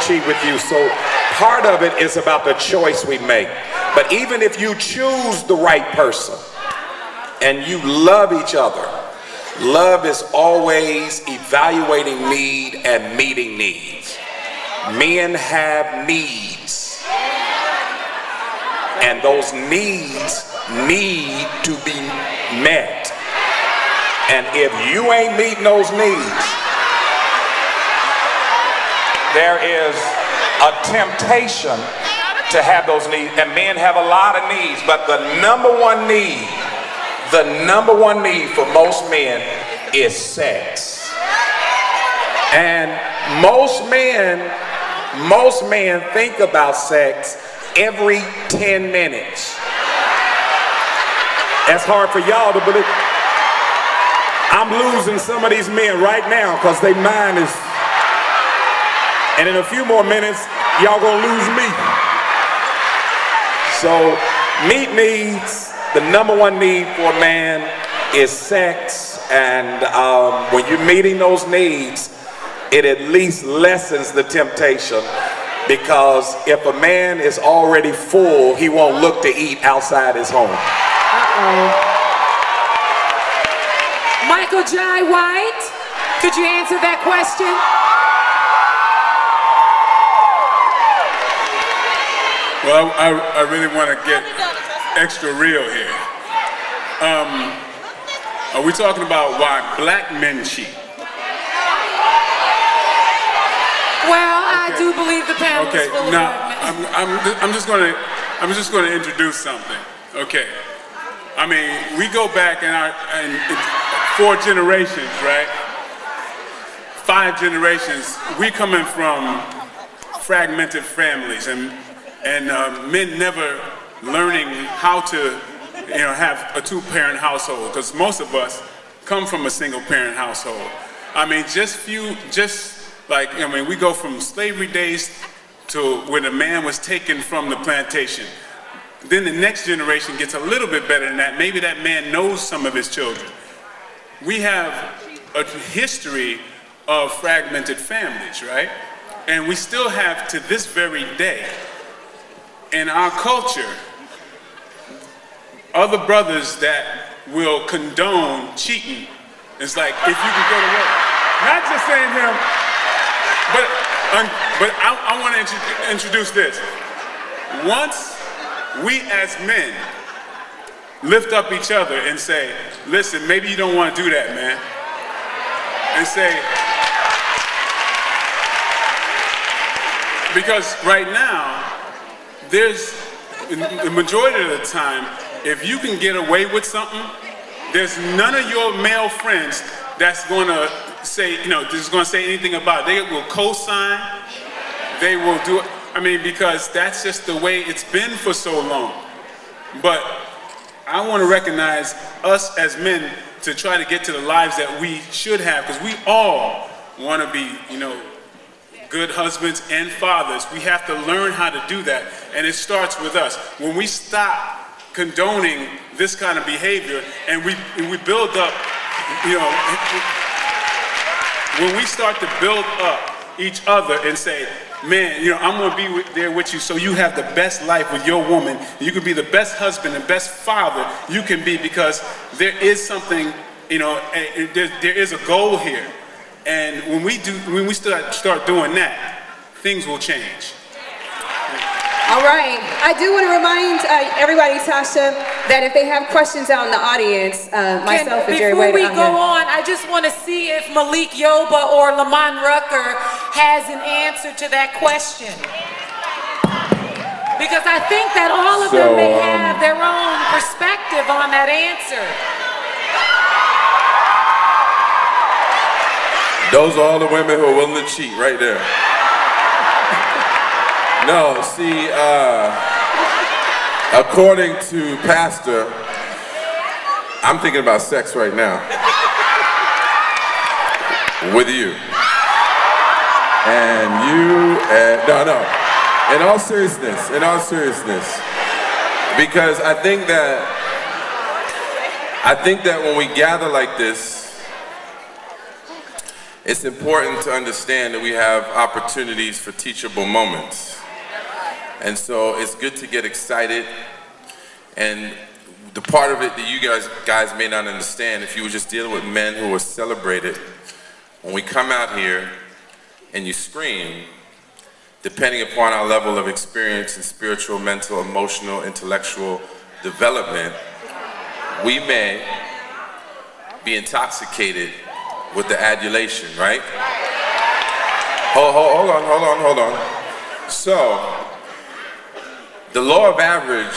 cheat with you. So part of it is about the choice we make. But even if you choose the right person and you love each other, love is always evaluating need and meeting needs. Men have needs, and those needs need to be met. And if you ain't meeting those needs, there is a temptation to have those needs. And men have a lot of needs, but the number one need for most men is sex. And most men think about sex every 10 minutes. That's hard for y'all to believe. I'm losing some of these men right now because their mind is, and in a few more minutes, y'all gonna lose me. So meet needs. The number one need for a man is sex, and when you're meeting those needs, it at least lessens the temptation, because if a man is already full, he won't look to eat outside his home. Michael Jai White, could you answer that question? Well, I really want to get extra real here. Are we talking about why black men cheat? Well, I do believe the panel is full of now black men. I'm just going to introduce something. Okay, I mean, we go back in 4 generations, right? 5 generations. We coming from fragmented families, and men never learning how to, have a 2-parent household, because most of us come from a single-parent household. I mean, we go from slavery days to when a man was taken from the plantation. Then the next generation gets a little bit better than that. Maybe that man knows some of his children. We have a history of fragmented families, right? And we still have to this very day. In our culture, other brothers that will condone cheating, it's like, if you can go to work. Not just saying him, but I want to introduce this. Once we as men lift up each other and say, listen, maybe you don't want to do that, man. And say, because right now, the majority of the time, if you can get away with something, there's none of your male friends that's going to say, just going to say anything about it. They will co-sign, they will do it. I mean, because that's just the way it's been for so long. But I want to recognize us as men to try to get to the lives that we should have, because we all want to be, good husbands and fathers. We have to learn how to do that, and it starts with us. When we stop condoning this kind of behavior and we build up, when we start to build up each other and say, man, I'm going to be there with you so you have the best life with your woman. You can be the best husband and best father you can be, because there is something, there is a goal here. And when we start doing that, things will change. All right. I do want to remind everybody, Tasha, that if they have questions out in the audience, myself and Jerry Wade. Before we go on, I just want to see if Malik Yoba or Lamont Rucker has an answer to that question. Because I think that all of them may have their own perspective on that answer. Those are all the women who are willing to cheat right there. No, see, according to Pastor, I'm thinking about sex right now. With you. And you, no. In all seriousness. Because I think that when we gather like this, it's important to understand that we have opportunities for teachable moments. And so it's good to get excited. And the part of it that you guys may not understand, if you were just dealing with men who were celebrated, when we come out here and you scream, depending upon our level of experience in spiritual, mental, emotional, intellectual development, we may be intoxicated with the adulation, right? Hold on. So, the law of average